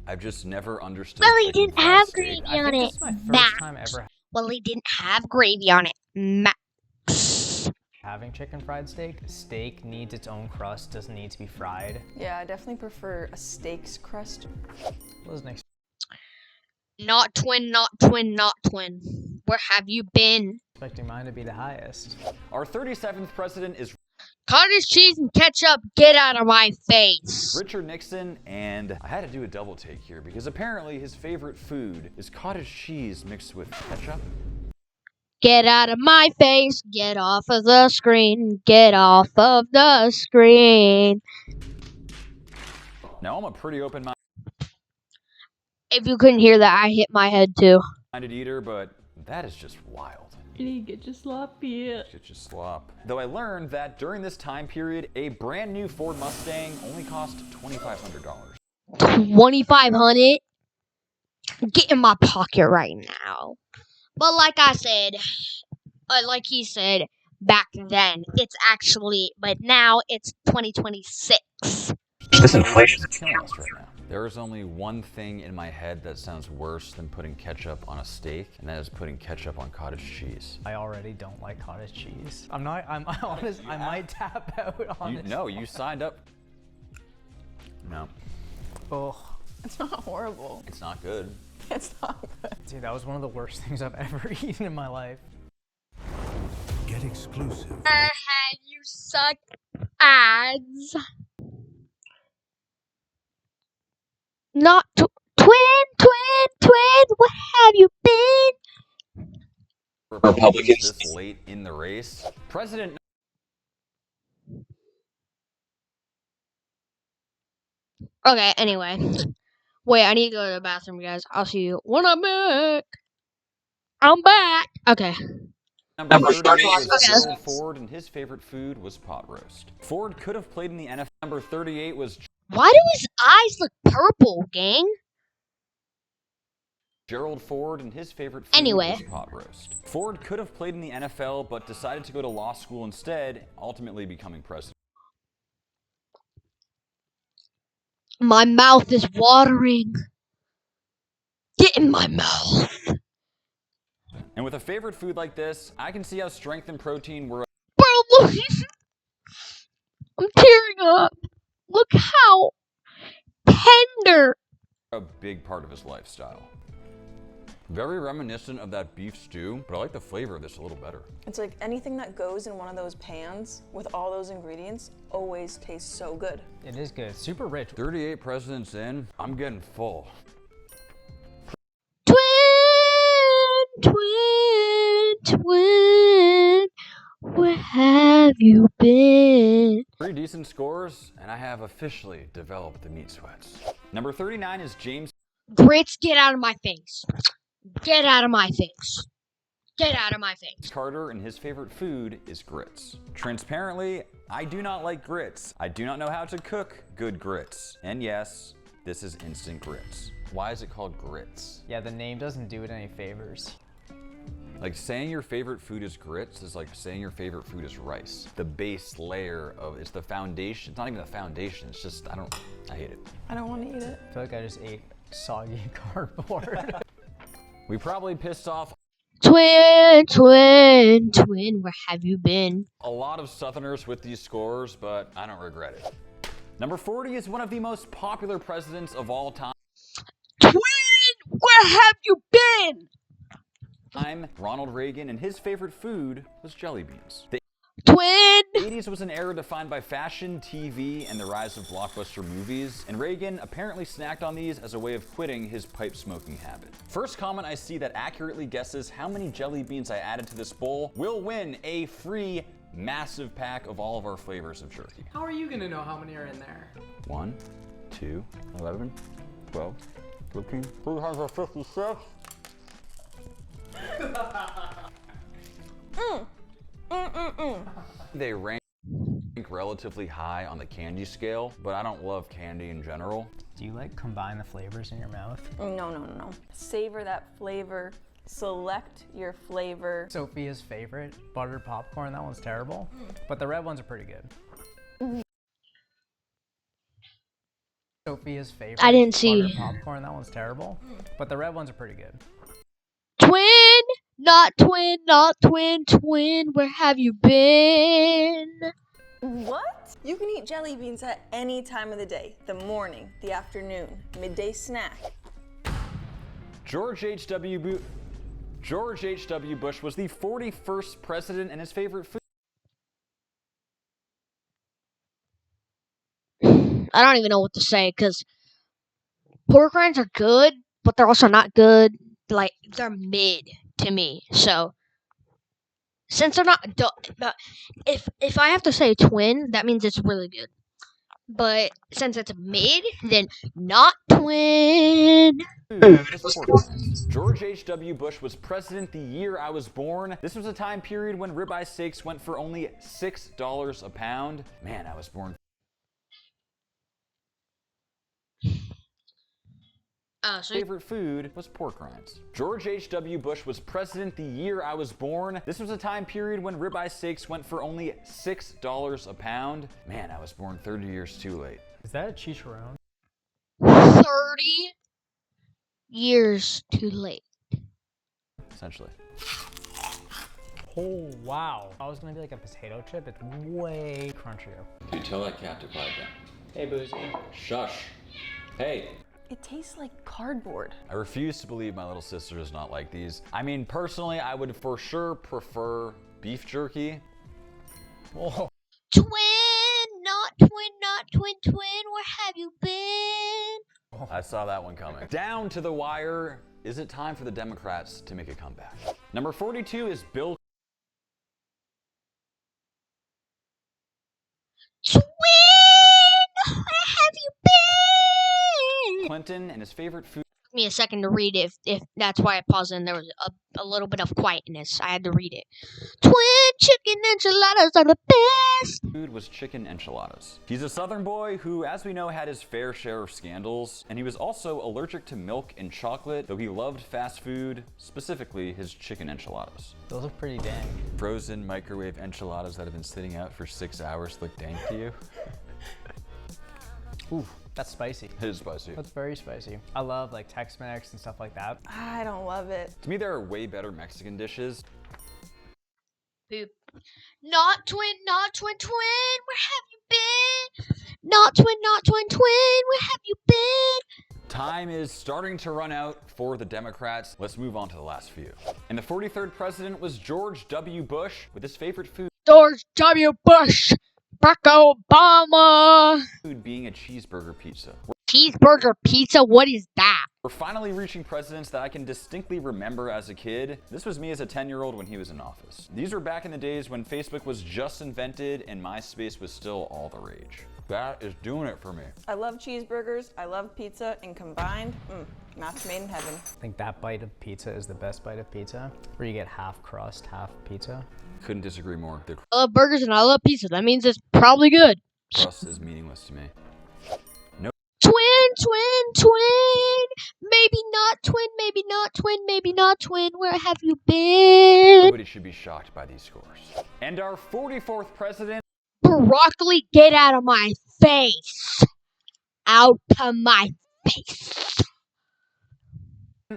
I've just never understood. Well, he chicken didn't fried have steak. gravy on it. This is my first time ever Well, he didn't have gravy on it. Max. having chicken fried steak. Steak needs its own crust, doesn't need to be fried. Yeah, I definitely prefer a steak's crust. What was next? Not twin, not twin, not twin. Where have you been? Expecting mine to be the highest. Our 37th president is Cottage cheese and ketchup, get out of my face. Richard Nixon, and I had to do a double take here because apparently his favorite food is cottage cheese mixed with ketchup. Get out of my face, get off of the screen, get off of the screen. Now, I'm a pretty open-minded If you couldn't hear that, I hit my head too. eater, but that is just wild. Get your sloppy. Get your slop. Though I learned that during this time period, a brand new Ford Mustang only cost $2,500. $2,500? Get in my pocket right now. But like I said, like he said back then, it's actually, but now it's 2026. This inflation is killing us right now. There is only one thing in my head that sounds worse than putting ketchup on a steak, and that is putting ketchup on cottage cheese. I already don't like cottage cheese. I'm honest, I might tap out on this. No, you signed up. No, Oh, It's not horrible. it's not good. It's not good. dude, that was one of the worst things I've ever eaten in my life. Get exclusive. You suck ads. Not twin, what have you been? Republicans this late in the race. President. Okay, anyway. Wait, I need to go to the bathroom, guys. I'll see you when I'm back. I'm back. Okay. Number 38 was Gerald Ford, and his favorite food was pot roast. Ford could have played in the NFL. Number 38 was Why do his eyes look purple, gang? Gerald Ford, and his favorite food was pot roast. Ford could have played in the NFL, but decided to go to law school instead, ultimately becoming president. My mouth is watering. Get in my mouth. And with a favorite food like this, I can see how strength and protein were Bro, look. I'm tearing up. Look how tender. a big part of his lifestyle. Very reminiscent of that beef stew, but I like the flavor of this a little better. It's like anything that goes in one of those pans with all those ingredients always tastes so good. It is good, super rich. 38 presidents in, I'm getting full. Twin, where have you been? 3 decent scores, and I have officially developed the meat sweats. Number 39 is James Grits, get out of my face. Get out of my face. Get out of my face. Carter, and his favorite food is grits. Transparently, I do not like grits. I do not know how to cook good grits. And yes, this is instant grits. Why is it called grits? Yeah, the name doesn't do it any favors. Like, saying your favorite food is grits is like saying your favorite food is rice. The base layer of, it's the foundation. It's not even the foundation, it's just, I hate it. I don't want to eat it. I feel like I just ate soggy cardboard. We probably pissed off Twin, where have you been? a lot of Southerners with these scores, but I don't regret it. Number 40 is one of the most popular presidents of all time. Twin, where have you been? I'm Ronald Reagan, and his favorite food was jelly beans. The Twin! 80s was an era defined by fashion, TV, and the rise of blockbuster movies, and Reagan apparently snacked on these as a way of quitting his pipe smoking habit. First comment I see that accurately guesses how many jelly beans I added to this bowl will win a free massive pack of all of our flavors of jerky. How are you gonna know how many are in there? 1, 2, 11, 12, 13, 356. They rank relatively high on the candy scale, but I don't love candy in general. Do you like combine the flavors in your mouth? No. Savor that flavor. Select your flavor. Sophia's favorite, buttered popcorn, that one's terrible. But the red ones are pretty good. Sophia's favorite. I didn't see. Buttered popcorn, that one's terrible. But the red ones are pretty good. Twin, not twin, where have you been? What? You can eat jelly beans at any time of the day. The morning, the afternoon, midday snack. George H.W. Bush was the 41st president, and his favorite food. I don't even know what to say, because pork rinds are good, but they're also not good. Like, they're mid to me. So, since they're not, if I have to say twin, that means it's really good. But since it's mid, then not twin. George H.W. Bush was president the year I was born. This was a time period when ribeye steaks went for only $6 a pound. Man, I was born. Favorite food was pork rinds. George H.W. Bush was president the year I was born. This was a time period when ribeye steaks went for only $6 a pound. Man, I was born 30 years too late. Is that a chicharron? 30 years too late. Essentially. Oh, wow. I was gonna be like a potato chip. It's way crunchier. Dude, tell that cat to quiet down. Hey, Boozy. Shush. Hey. It tastes like cardboard. I refuse to believe my little sister is not like these. I mean, personally, I would for sure prefer beef jerky. Whoa. Twin, not twin, not twin, twin, where have you been? I saw that one coming. Down to the wire. Is it time for the Democrats to make a comeback? Number 42 is Bill Twin, where have you been? Clinton and his favorite food. Took me a second to read it. If that's why I paused and there was a little bit of quietness. I had to read it. Twin chicken enchiladas are the best. Food was chicken enchiladas. He's a Southern boy who, as we know, had his fair share of scandals, and he was also allergic to milk and chocolate, though he loved fast food, specifically his chicken enchiladas. Those look pretty dang. Frozen microwave enchiladas that have been sitting out for 6 hours look dank to you? Ooh, that's spicy. It is spicy. That's very spicy. I love like Tex-Mex and stuff like that. I don't love it. To me, there are way better Mexican dishes. Boop. Not twin, twin, where have you been? Not twin, twin, where have you been? Time is starting to run out for the Democrats. Let's move on to the last few. And the 43rd president was George W. Bush with his favorite food George W. Bush, Barack Obama. being a cheeseburger pizza. Cheeseburger pizza, what is that? We're finally reaching presidents that I can distinctly remember as a kid. This was me as a 10-year-old when he was in office. These were back in the days when Facebook was just invented and MySpace was still all the rage. That is doing it for me. I love cheeseburgers, I love pizza, and combined, match made in heaven. I think that bite of pizza is the best bite of pizza, where you get half crust, half pizza. Couldn't disagree more. The I love burgers and I love pizza. That means it's probably good. crust is meaningless to me. Twin, maybe not twin, maybe not twin, maybe not twin, where have you been? Nobody should be shocked by these scores. And our 44th president Broccoli, get out of my face. Out of my face.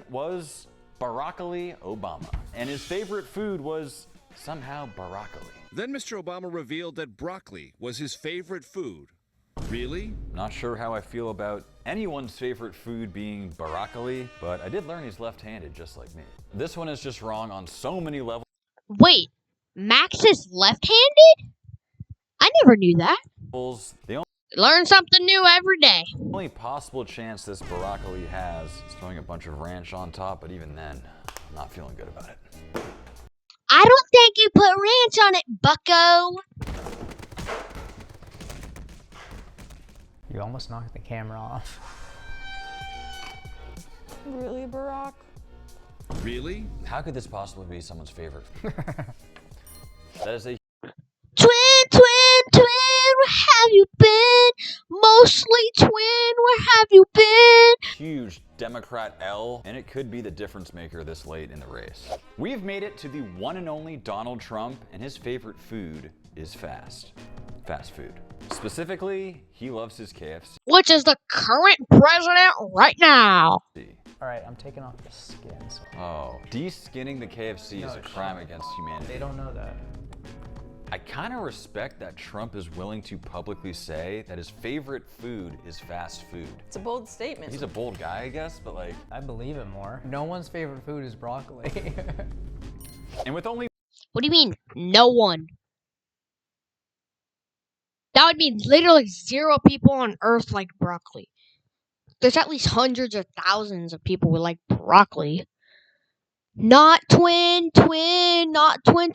was Barack Obama. And his favorite food was somehow broccoli. Then Mr. Obama revealed that broccoli was his favorite food. Really? Not sure how I feel about anyone's favorite food being broccoli, but I did learn he's left-handed just like me. This one is just wrong on so many levels. Wait, Max is left-handed? I never knew that. The Learn something new every day. only possible chance this broccoli has is throwing a bunch of ranch on top, but even then, I'm not feeling good about it. I don't think you put ranch on it, bucko. You almost knocked the camera off. Really, Barack? Really? How could this possibly be someone's favorite? That is a Twin, where have you been? Mostly twin, where have you been? huge Democrat L, and it could be the difference maker this late in the race. We've made it to the one and only Donald Trump, and his favorite food is fast food. Specifically, he loves his KFC. Which is the current president right now. All right, I'm taking off the skin. So Oh, de-skinning the KFC is a crime against humanity. they don't know that. I kind of respect that Trump is willing to publicly say that his favorite food is fast food. It's a bold statement. He's a bold guy, I guess, but like... I believe it more. No one's favorite food is broccoli. And with only... What do you mean, no one? That would mean literally 0 people on Earth like broccoli. There's at least hundreds or thousands of people who like broccoli. Not twin, not twin,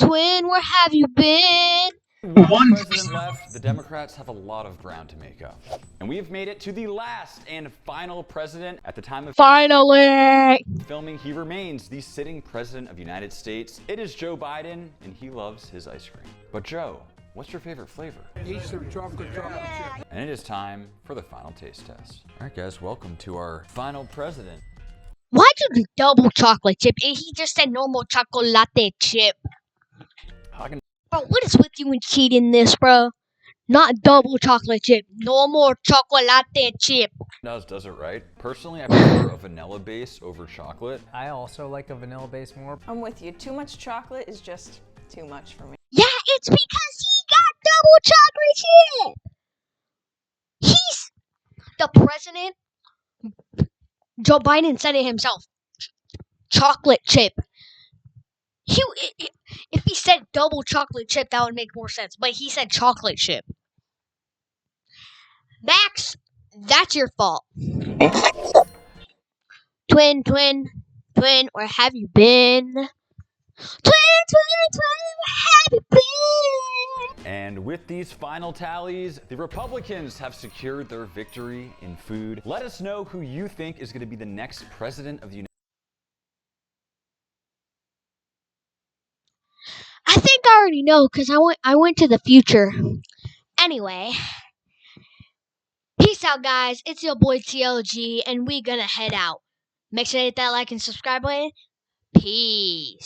where have you been? With one president left, the Democrats have a lot of ground to make up. And we've made it to the last and final president. At the time of Finally! filming, he remains the sitting president of the United States. It is Joe Biden, and he loves his ice cream. But Joe, what's your favorite flavor? Eastern chocolate chip. And it is time for the final taste test. All right, guys, welcome to our final president. Why'd you do double chocolate chip? He just said normal chocolate chip. Talking Bro, what is with you and cheating this, bro? Not double chocolate chip. No more chocolate chip. Does it right. Personally, I prefer a vanilla base over chocolate. I also like a vanilla base more. I'm with you. Too much chocolate is just too much for me. Yeah, it's because he got double chocolate chip. He's the president. Joe Biden said it himself. Chocolate chip. If he said double chocolate chip, that would make more sense. But he said chocolate chip. Max, that's your fault. Twin, where have you been? Twin, where have you been? And with these final tallies, the Republicans have secured their victory in food. Let us know who you think is going to be the next president of the United States. I think I already know because I went to the future. Anyway, peace out, guys. It's your boy TLG, and we gonna head out. Make sure to hit that like and subscribe button. Peace.